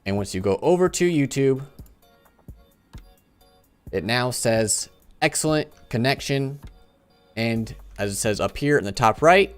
And once you go over to YouTube, it now says excellent connection. And as it says up here in the top right,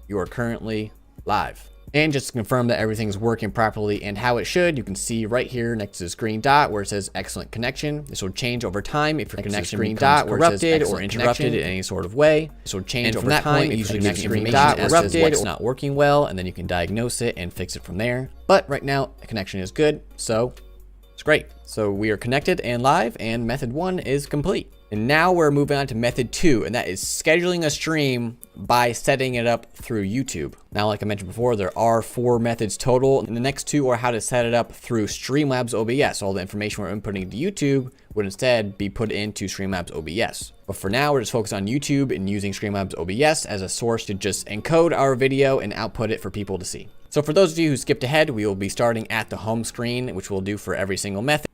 you are currently live. And just to confirm that everything's working properly and how it should, you can see right here next to this green dot where it says excellent connection. This will change over time if your connection becomes corrupted or interrupted in any sort of way. This will change over time. It usually gives you information as to what's not working well, and then you can diagnose it and fix it from there. But right now, the connection is good, so it's great. So we are connected and live, and method 1 is complete. And now we're moving on to method 2, and that is scheduling a stream by setting it up through YouTube. Now, like I mentioned before, there are 4 methods total, and the next 2 are how to set it up through Streamlabs OBS. All the information we're inputting to YouTube would instead be put into Streamlabs OBS. But for now, we're just focused on YouTube and using Streamlabs OBS as a source to just encode our video and output it for people to see. So for those of you who skipped ahead, we will be starting at the home screen, which we'll do for every single method.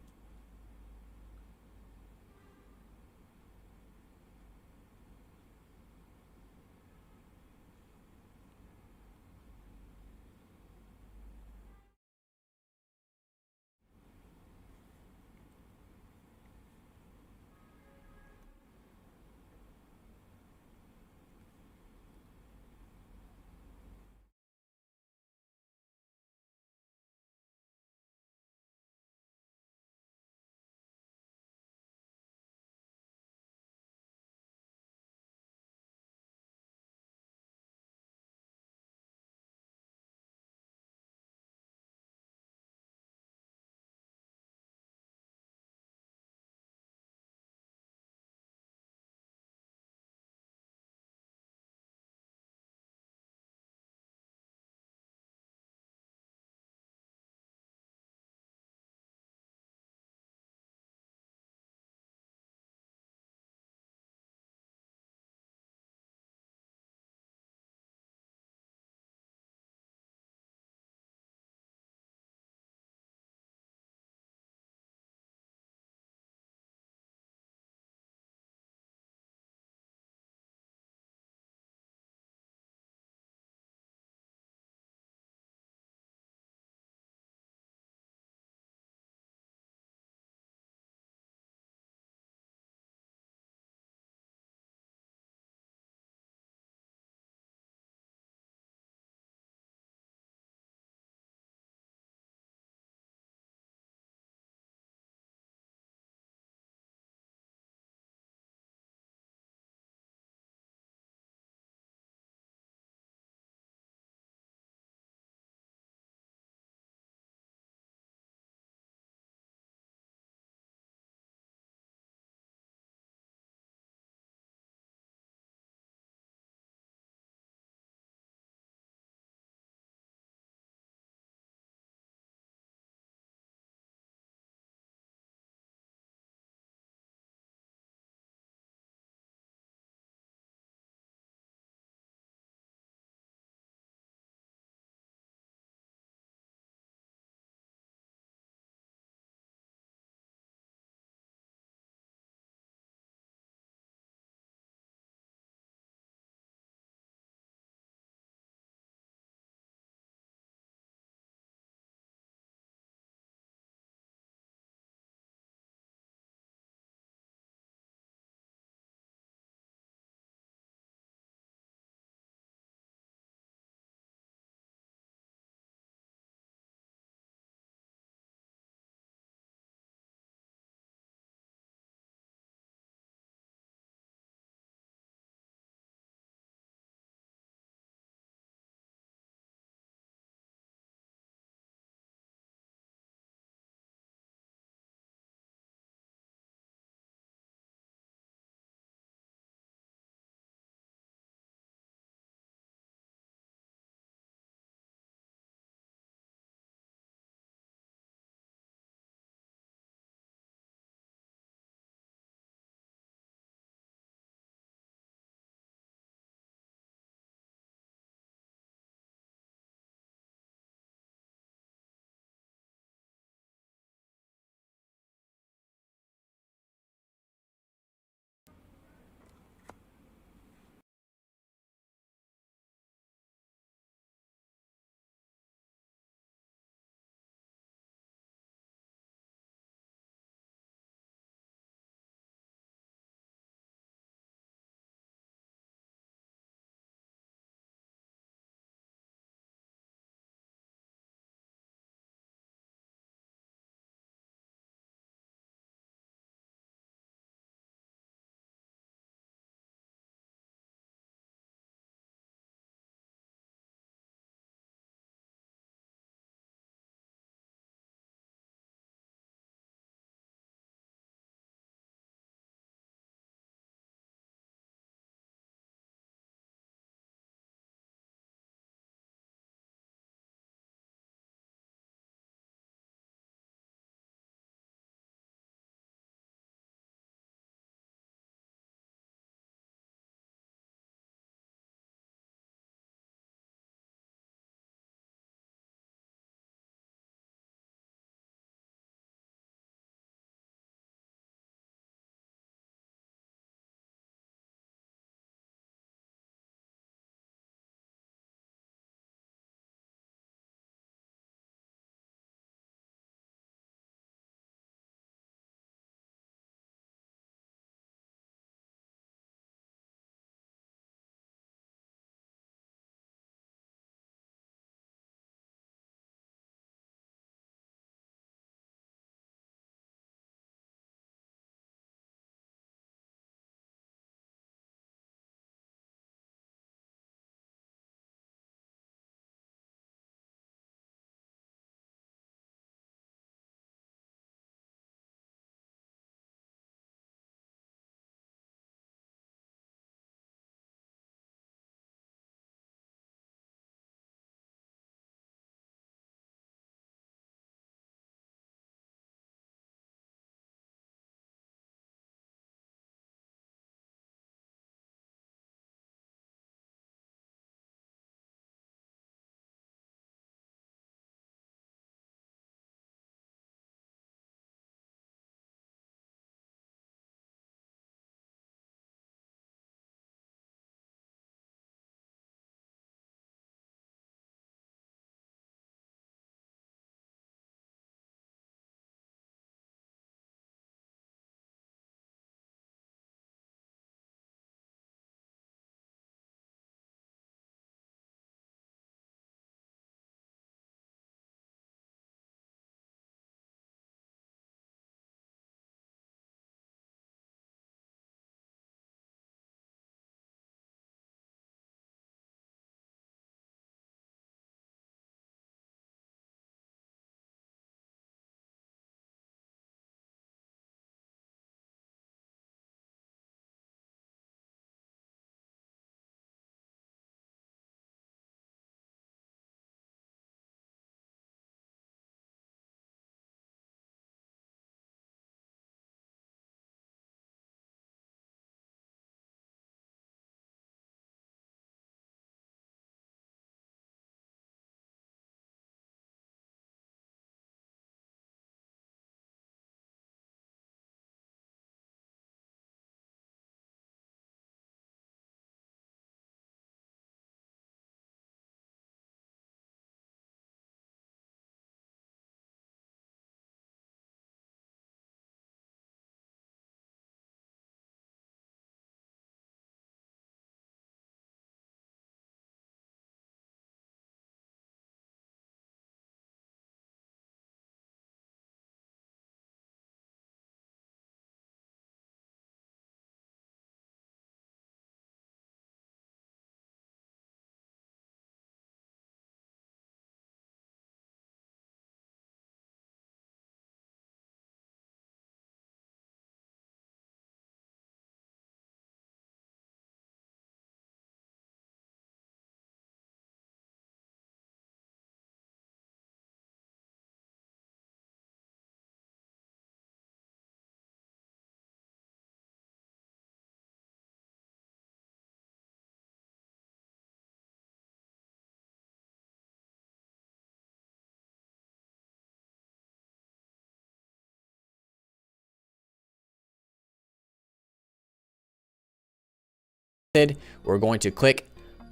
we're going to click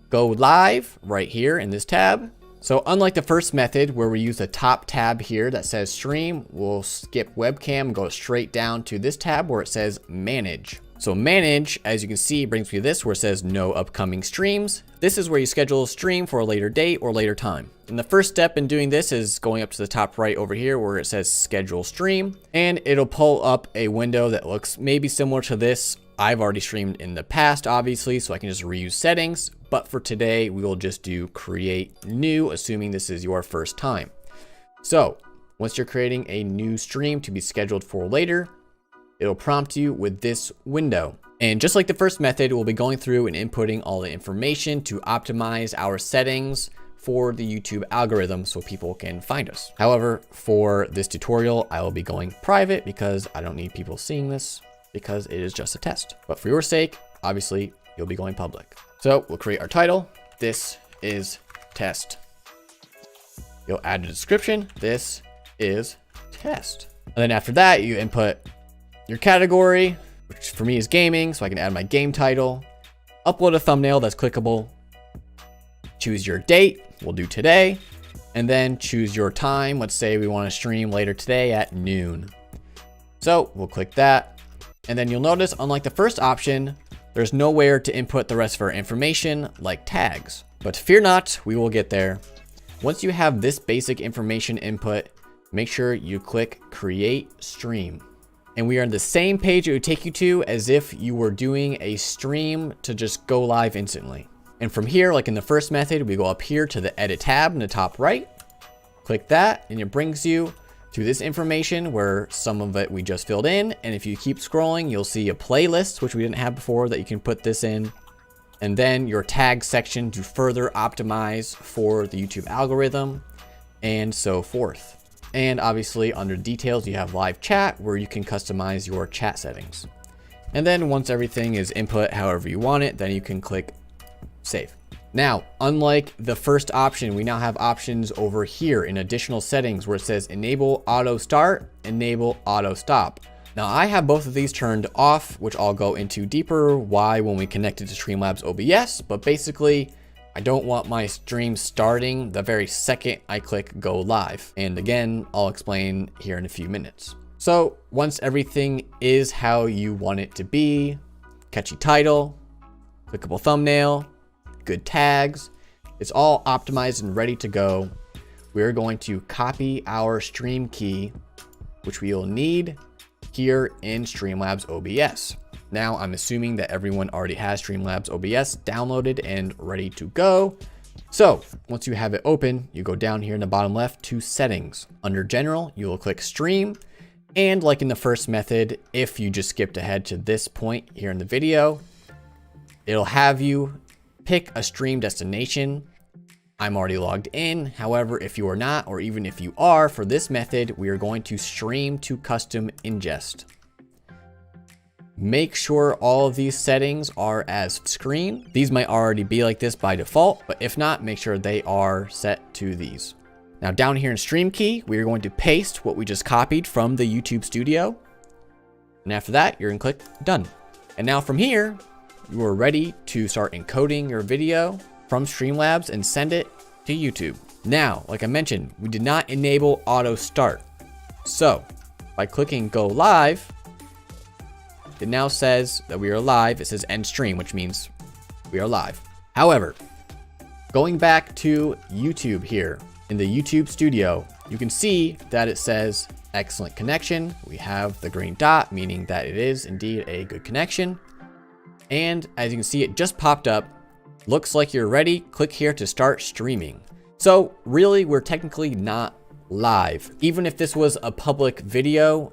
go live right here in this tab. So unlike the first method where we use the top tab here that says stream, we'll skip webcam and go straight down to this tab where it says manage. So manage, as you can see, brings me to this where it says no upcoming streams. This is where you schedule a stream for a later date or later time. And the first step in doing this is going up to the top right over here where it says schedule stream, and it'll pull up a window that looks maybe similar to this. I've already streamed in the past, obviously, so I can just reuse settings. But for today, we will just do create new, assuming this is your first time. So once you're creating a new stream to be scheduled for later, it'll prompt you with this window. And just like the first method, we'll be going through and inputting all the information to optimize our settings for the YouTube algorithm so people can find us. However, for this tutorial, I will be going private because I don't need people seeing this, because it is just a test. But for your sake, obviously, you'll be going public. So we'll create our title. This is test. You'll add a description. This is test. And then after that, you input your category, which for me is gaming, so I can add my game title, upload a thumbnail that's clickable, choose your date, we'll do today, and then choose your time. Let's say we want to stream later today at noon. So we'll click that. And then you'll notice, unlike the first option, there's nowhere to input the rest of our information like tags. But fear not, we will get there. Once you have this basic information input, make sure you click create stream. And we are on the same page it would take you to as if you were doing a stream to just go live instantly. And from here, like in the first method, we go up here to the edit tab in the top right, click that, and it brings you to this information where some of it we just filled in. And if you keep scrolling, you'll see a playlist, which we didn't have before, that you can put this in. And then your tag section to further optimize for the YouTube algorithm and so forth. And obviously under details, you have live chat where you can customize your chat settings. And then once everything is input however you want it, then you can click save. Now, unlike the first option, we now have options over here in additional settings where it says enable auto start, enable auto stop. Now I have both of these turned off, which I'll go into deeper why when we connect it to Streamlabs OBS, but basically I don't want my stream starting the very second I click go live. And again, I'll explain here in a few minutes. So once everything is how you want it to be, catchy title, clickable thumbnail, good tags, it's all optimized and ready to go. We're going to copy our stream key, which we will need here in Streamlabs OBS. Now I'm assuming that everyone already has Streamlabs OBS downloaded and ready to go. So once you have it open, you go down here in the bottom left to settings. Under general, you will click stream. And like in the first method, if you just skipped ahead to this point here in the video, it'll have you pick a stream destination. I'm already logged in. However, if you are not, or even if you are, for this method, we are going to stream to custom ingest. Make sure all of these settings are as screen. These might already be like this by default, but if not, make sure they are set to these. Now down here in stream key, we are going to paste what we just copied from the YouTube studio. And after that, you're gonna click done. And now from here, you are ready to start encoding your video from Streamlabs and send it to YouTube. Now, like I mentioned, we did not enable auto start. So by clicking go live, it now says that we are live. It says end stream, which means we are live. However, going back to YouTube here in the YouTube studio, you can see that it says excellent connection. We have the green dot, meaning that it is indeed a good connection. And as you can see, it just popped up. Looks like you're ready. Click here to start streaming. So really, we're technically not live. Even if this was a public video,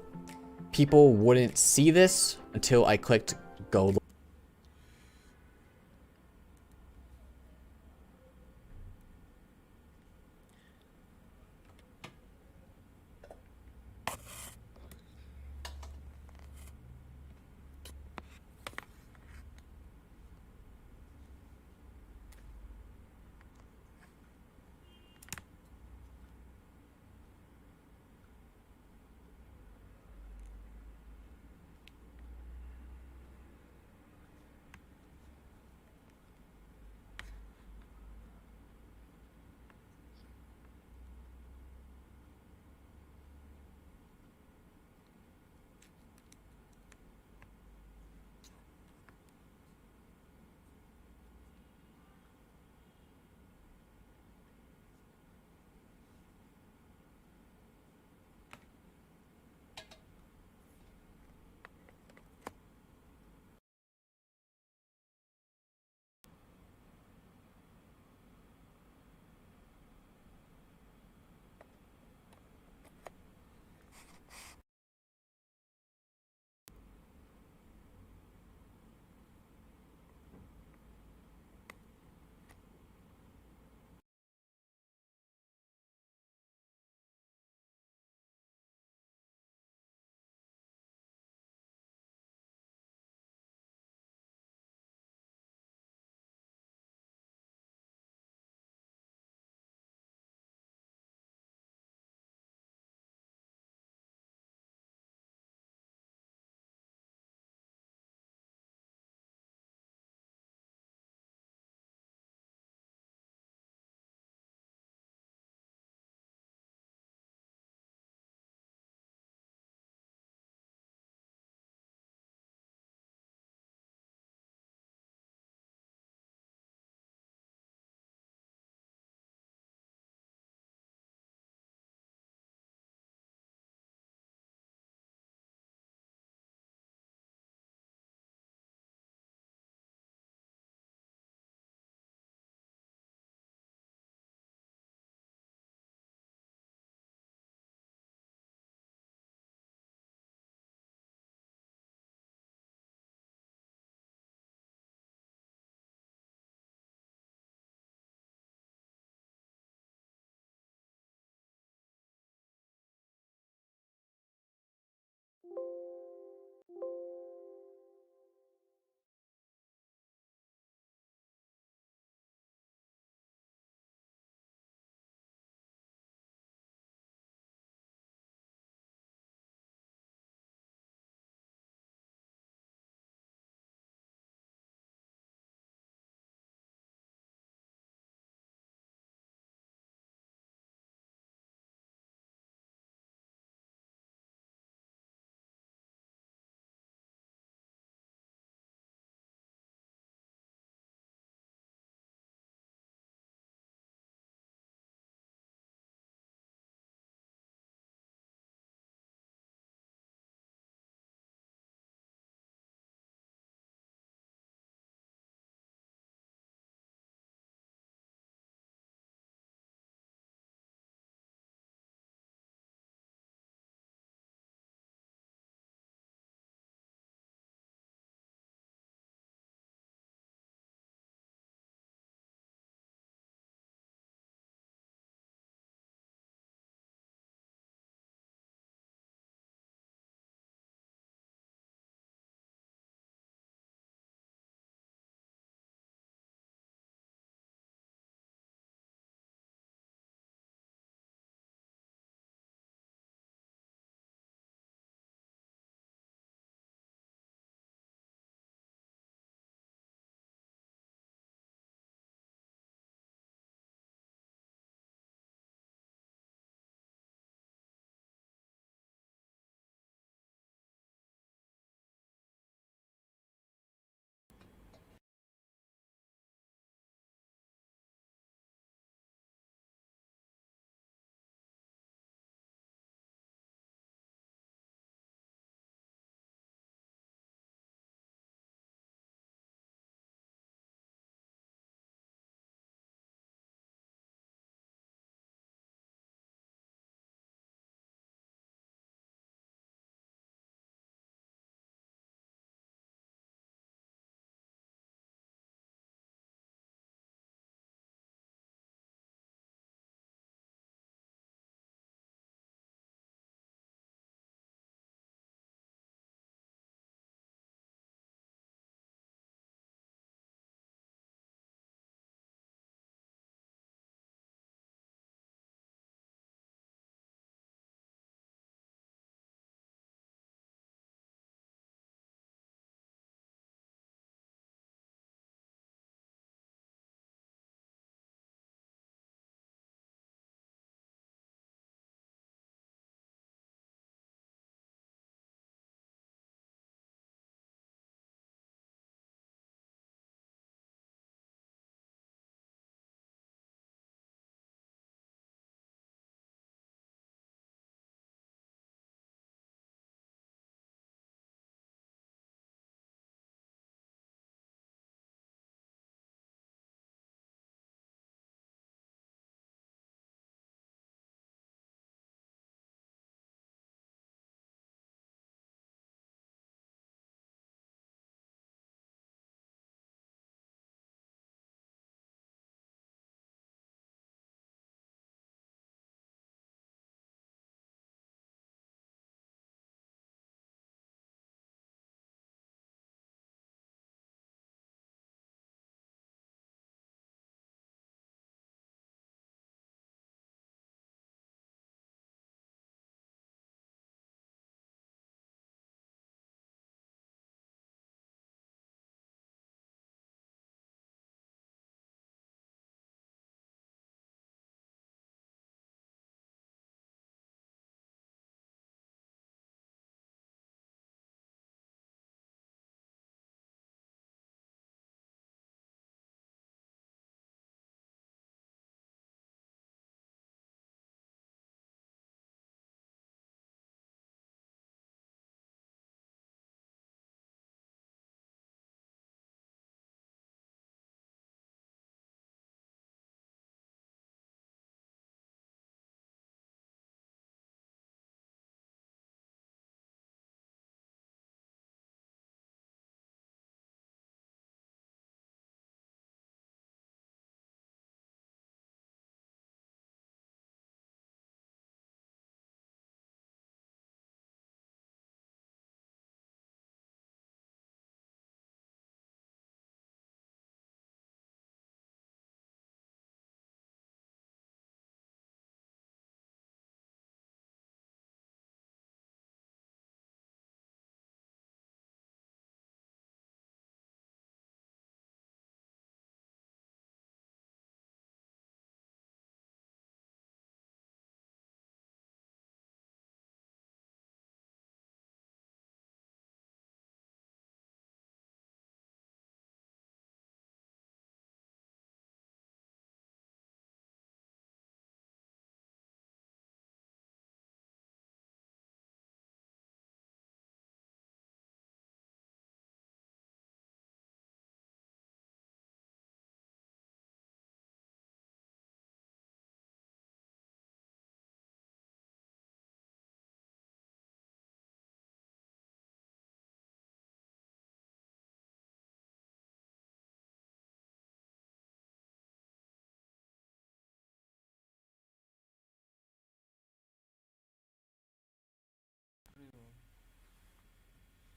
people wouldn't see this until I clicked go live.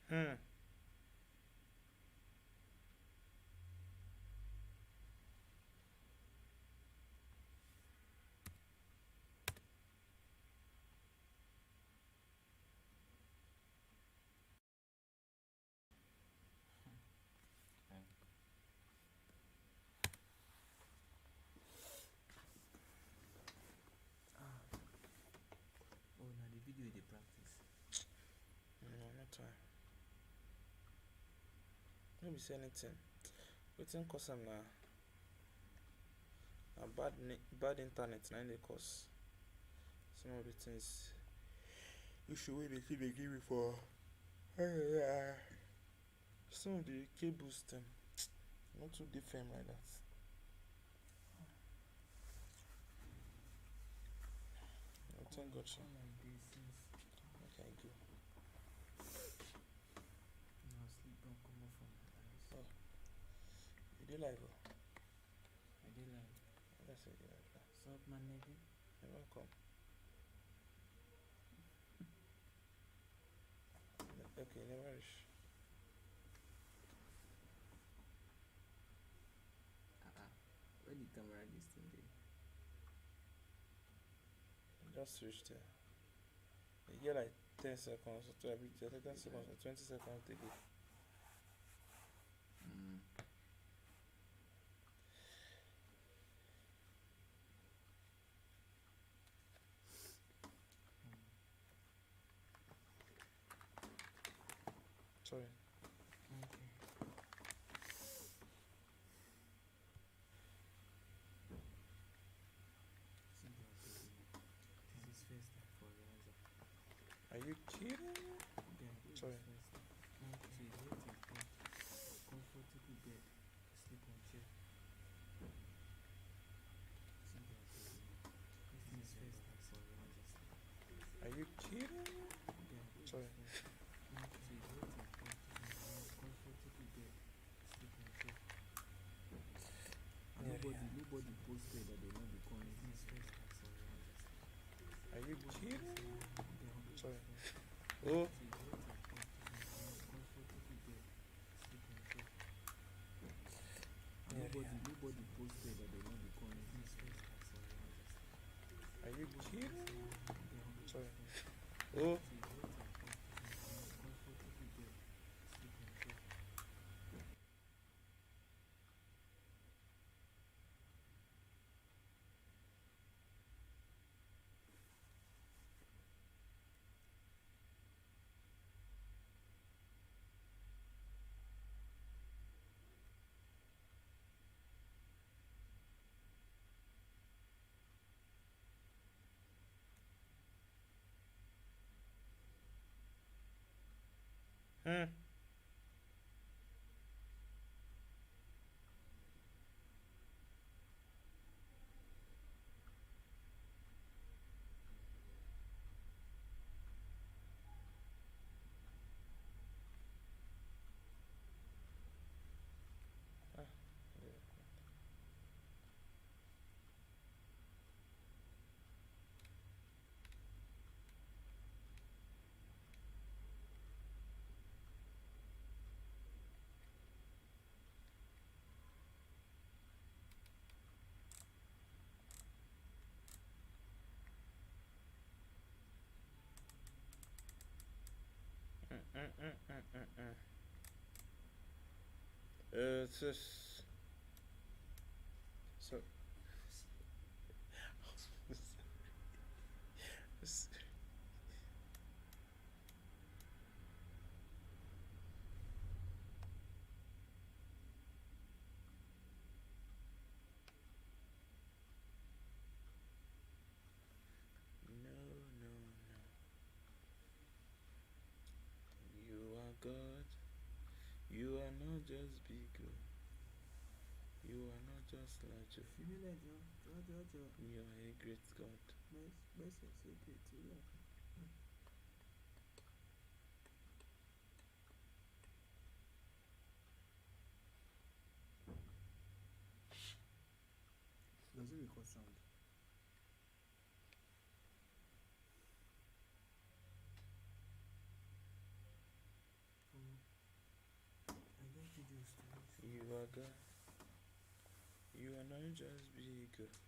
Hmm. Oh, now the video they practice. No, not time. Let me say anything. Wetin cause am na bad internet na im dey cause some of the things. Issue wey dey keep dey give me for some of the cables dem no too dey firm like that. Thank God sha. Like this since Make I go. now sleep don't come off from my eyes. Oh. You dey live o? I did like, Let's say you dey live. sup my nigga? You're welcome. Okay, never reach. Where the camera this thing dey? Just switch there. You get like 10 seconds or 10 seconds or 20 seconds to go. Sorry. Okay. See your baby. This is first time for Raza. Are you kidding? Yeah, this Sorry. is first time. Okay. So it's waiting for comfortable bed. Sleep on chair. See your baby. This is first time for Raza. Are you kidding? Yeah, this Sorry. is first time. Okay. So it's waiting for comfortable bed. Sleep on chair. Nobody posted that they not be calling this first time for Raza. Are you kidding? Yeah, Sorry. so Oh. it's waiting for comfortable bed. Sleep on chair. Nobody posted that they not be calling this first time for Raza. Are you kidding? Yeah, Sorry. so Oh. it's waiting for comfortable bed. Sleep on chair. Hmm. Ah. Yeah. It's just so. No, no, no. You are God. You are not just big. You are not just large. Feel like Joe. You are a great God. Best say great to you. Does it record sound? are God. You are not just big God.